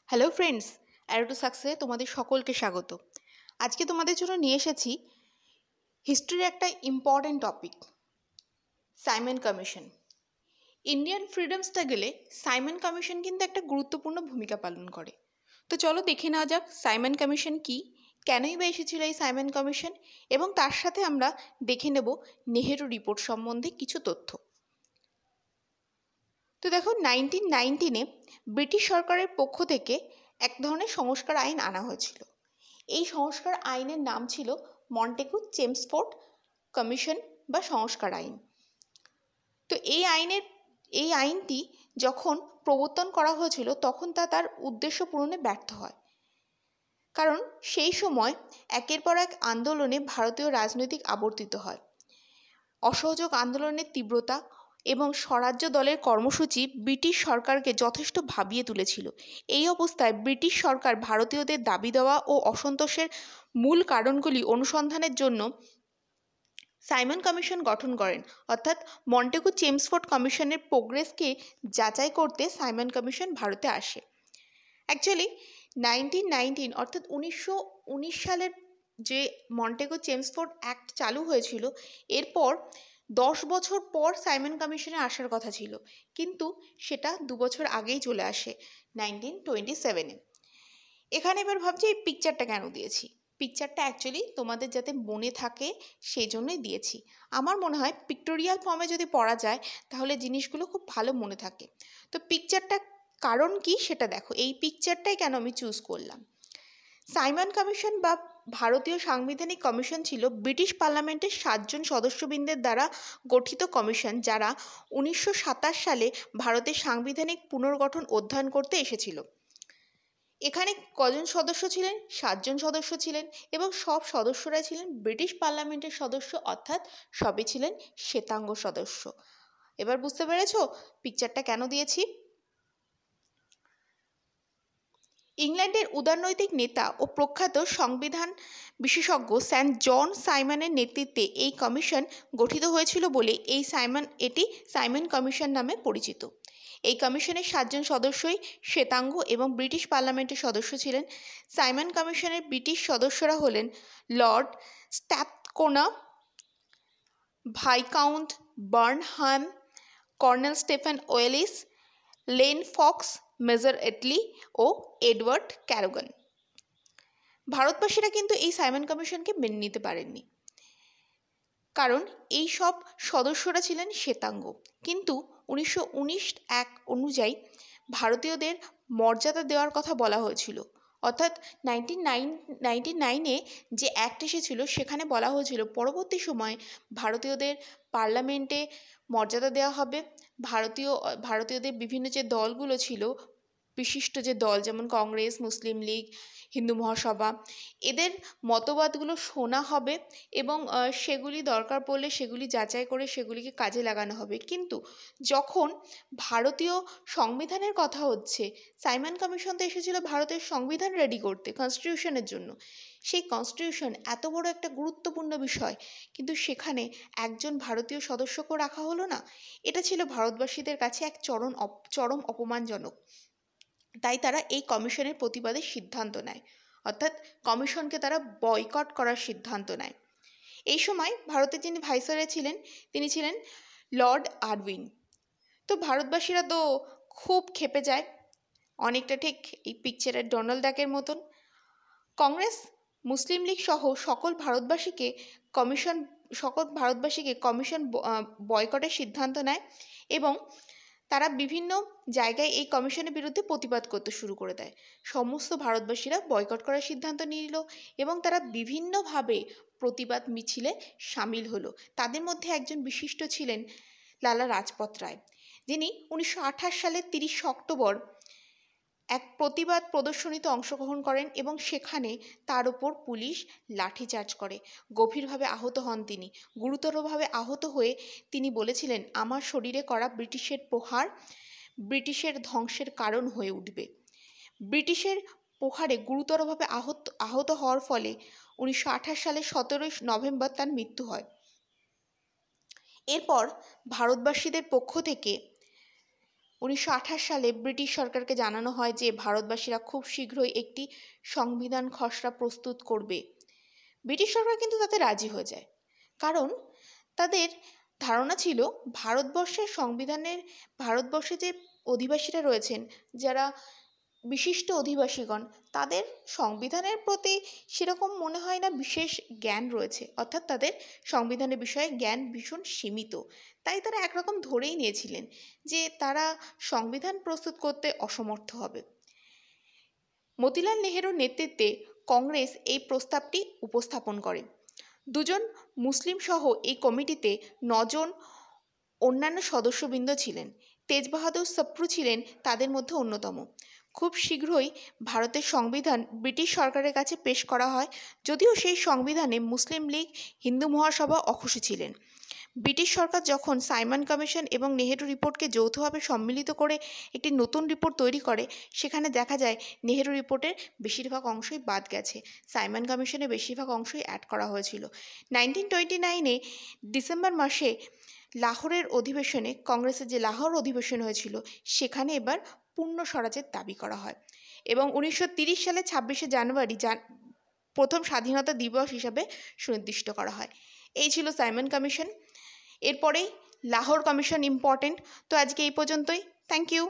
Hello friends, arrow two সাকসেসে তোমাদের সকলকে স্বাগত। আজকে তোমাদের জন্য নিয়ে এসেছি হিস্ট্রির একটা important topic, Simon commission. Indian freedom স্ট্রাগলে সাইমন কমিশন কিন্তু একটা গুরুত্বপূর্ণ ভূমিকা পালন করে। তো চলো দেখে নেওয়া যাক সাইমন কমিশন কি, কেনই বা এসেছিল এই সাইমন কমিশন, এবং তার সাথে আমরা দেখে নেব নেহেরু রিপোর্ট সম্বন্ধে কিছু তথ্য। তো দেখো, 1919-এ ব্রিটিশ সরকারের পক্ষ থেকে এক ধরনের সংস্কার আইন আনা হয়েছিল। এই সংস্কার আইনের নাম ছিল মন্টেগু চেমসফোর্ড কমিশন বা সংস্কার আইন। তো এই আইনটি যখন প্রবর্তন করা হয়েছিল তখন তা তার উদ্দেশ্য পূরণে ব্যর্থ হয়, কারণ সেই সময় একের পর এক আন্দোলনে ভারতীয় রাজনৈতিক আবর্তিত হয়। অসহযোগ আন্দোলনের তীব্রতা এবং স্বরাজ্য দলের কর্মসূচি ব্রিটিশ সরকারকে যথেষ্ট ভাবিয়ে তুলেছিল। এই অবস্থায় ব্রিটিশ সরকার ভারতীয়দের দাবি দেওয়া ও অসন্তোষের মূল কারণগুলি অনুসন্ধানের জন্য সাইমন কমিশন গঠন করেন, অর্থাৎ মন্টেগু চেমসফোর্ড কমিশনের প্রোগ্রেসকে যাচাই করতে সাইমন কমিশন ভারতে আসে। অ্যাকচুয়ালি 1919 অর্থাৎ 1919 সালের যে মন্টেগু চেমসফোর্ড অ্যাক্ট চালু হয়েছিল, এরপর 10 বছর পর সাইমন কমিশনে আসার কথা ছিল, কিন্তু সেটা 2 বছর আগেই চলে আসে 1927-এ। এখানে এবার ভাবছি এই পিকচারটা কেন দিয়েছি। পিকচারটা অ্যাকচুয়ালি তোমাদের যাতে মনে থাকে সেই জন্যই দিয়েছি। আমার মনে হয় পিক্টোরিয়াল ফর্মে যদি পড়া যায় তাহলে জিনিসগুলো খুব ভালো মনে থাকে। তো পিকচারটা কারণ কি সেটা দেখো, এই পিকচারটাই কেন আমি চুজ করলাম। সাইমন কমিশন বা ভারতীয় সাংবিধানিক কমিশন ছিল ব্রিটিশ পার্লামেন্টের 7 জন সদস্যবৃন্দের দ্বারা গঠিত কমিশন, যারা 1927 সালে ভারতের সাংবিধানিক পুনর্গঠন অধ্যয়ন করতে এসেছিল। এখানে কজন সদস্য ছিলেন? 7 জন সদস্য ছিলেন, এবং সব সদস্যরাই ছিলেন ব্রিটিশ পার্লামেন্টের সদস্য, অর্থাৎ সবই ছিলেন শ্বেতাঙ্গ সদস্য। এবার বুঝতে পেরেছো পিকচারটা কেন দিয়েছি। ইংল্যান্ডের উদারনৈতিক নেতা ও প্রখ্যাত সংবিধান বিশেষজ্ঞ স্যার জন সাইমনের নেতৃত্বে এই কমিশন গঠিত হয়েছিল বলে এটি সাইমন কমিশন নামে পরিচিত। এই কমিশনের 7 জন সদস্যই শ্বেতাঙ্গ এবং ব্রিটিশ পার্লামেন্টের সদস্য ছিলেন। সাইমন কমিশনের ব্রিটিশ সদস্যরা হলেন lord Strathcona, viscount Burnham, colonel Stephen Walsh, Lane Fox, major Attlee ও এডওয়ার্ড ক্যারোগান। ভারতবাসীরা কিন্তু এই সাইমন কমিশনকে মেনে নিতে পারেননি, কারণ এই সব সদস্যরা ছিলেন শ্বেতাঙ্গ। কিন্তু 1919 অ্যাক্ট অনুযায়ী ভারতীয়দের মর্যাদা দেওয়ার কথা বলা হয়েছিল, অর্থাৎ 1999-এ যে অ্যাক্ট এসেছিল সেখানে বলা হয়েছিল পরবর্তী সময়ে ভারতীয়দের পার্লামেন্টে মর্যাদা দেওয়া হবে। ভারতীয়দের বিভিন্ন যে দলগুলো ছিল, বিশিষ্ট যে দল যেমন কংগ্রেস, মুসলিম লীগ, হিন্দু মহাসভা, এদের মতবাদগুলো শোনা হবে এবং সেগুলি দরকার পড়লে সেগুলি যাচাই করে সেগুলিকে কাজে লাগানো হবে। কিন্তু যখন ভারতীয় সংবিধানের কথা হচ্ছে, সাইমন কমিশন তো এসেছিল ভারতের সংবিধান রেডি করতে, কনস্টিটিউশনের জন্য। সেই কনস্টিটিউশন এত বড় একটা গুরুত্বপূর্ণ বিষয়, কিন্তু সেখানে একজন ভারতীয় সদস্যকেও রাখা হলো না। এটা ছিল ভারতবাসীদের কাছে এক চরম অপমানজনক। তাই তারা এই কমিশনের প্রতিবাদে সিদ্ধান্ত নেয়, অর্থাৎ কমিশনকে তারা বয়কট করার সিদ্ধান্ত নেয়। এই সময় ভারতের যিনি ভাইসরয় ছিলেন তিনি ছিলেন লর্ড আরউইন। তো ভারতবাসীরা তো খুব ক্ষেপে যায়, অনেকটা ঠিক এই পিকচারের ডোনাল্ড ডাকের মতন। কংগ্রেস, মুসলিম লীগ সহ সকল ভারতবাসীকে কমিশন বয়কটের সিদ্ধান্ত নেয়, এবং তারা বিভিন্ন জায়গায় এই কমিশনের বিরুদ্ধে প্রতিবাদ করতে শুরু করে দেয়। সমস্ত ভারতবাসীরা বয়কট করার সিদ্ধান্ত নিল এবং তারা বিভিন্নভাবে প্রতিবাদ মিছিলে সামিল হলো। তাদের মধ্যে একজন বিশিষ্ট ছিলেন লালা লাজপত রায়, যিনি 1928 সালের 30 অক্টোবর এক প্রতিবাদ প্রদর্শনীতে অংশগ্রহণ করেন এবং সেখানে তার উপর পুলিশ লাঠিচার্জ করে। গভীরভাবে আহত হন তিনি। গুরুতরভাবে আহত হয়ে তিনি বলেছিলেন, আমার শরীরে করা ব্রিটিশের প্রহার ব্রিটিশের ধ্বংসের কারণ হয়ে উঠবে। ব্রিটিশের প্রহারে গুরুতরভাবে আহত হওয়ার ফলে 1928 সালের 17 নভেম্বর তার মৃত্যু হয়। এরপর ভারতবাসীদের পক্ষ থেকে 1928 সালে ব্রিটিশ সরকারকে জানানো হয় যে ভারতবাসীরা খুব শীঘ্রই একটি সংবিধান খসড়া প্রস্তুত করবে। ব্রিটিশ সরকার কিন্তু তাতে রাজি হয়ে যায়, কারণ তাদের ধারণা ছিল ভারতবর্ষে যে অধিবাসীরা রয়েছেন, যারা বিশিষ্ট অধিবাসীগণ, তাদের সংবিধানের প্রতি সেরকম মনে হয় না বিশেষ জ্ঞান রয়েছে, অর্থাৎ তাদের সংবিধানের বিষয়ে জ্ঞান ভীষণ সীমিত। তাই তারা একরকম ধরেই নিয়েছিলেন যে তারা সংবিধান প্রস্তুত করতে অসমর্থ হবে। মতিলাল নেহেরুর নেতৃত্বে কংগ্রেস এই প্রস্তাবটি উপস্থাপন করে। দুজন মুসলিম সহ এই কমিটিতে 9 জন অন্যান্য সদস্যবৃন্দ ছিলেন। তেজ বাহাদুর সপ্রু ছিলেন তাদের মধ্যে অন্যতম। খুব শীঘ্রই ভারতের সংবিধান ব্রিটিশ সরকারের কাছে পেশ করা হয়, যদিও সেই সংবিধানে মুসলিম লীগ, হিন্দু মহাসভা অখুশি ছিলেন। ব্রিটিশ সরকার যখন সাইমন কমিশন এবং নেহেরু রিপোর্টকে যৌথভাবে সম্মিলিত করে একটি নতুন রিপোর্ট তৈরি করে, সেখানে দেখা যায় নেহেরু রিপোর্টের বেশিরভাগ অংশই বাদ গেছে, সাইমন কমিশনের বেশিরভাগ অংশই অ্যাড করা হয়েছিল। 1929-এ ডিসেম্বর মাসে লাহোরের অধিবেশনে, কংগ্রেসের যে লাহোর অধিবেশন হয়েছিল, সেখানে এবার পূর্ণ স্বরাজের দাবি করা হয় এবং 1930 সালে 26শে জানুয়ারি প্রথম স্বাধীনতা দিবস হিসাবে সুনির্দিষ্ট করা হয়। এই ছিল সাইমন কমিশন। এরপরেই লাহোর কমিশন ইম্পর্টেন্ট। তো আজকে এই পর্যন্তই। Thank you.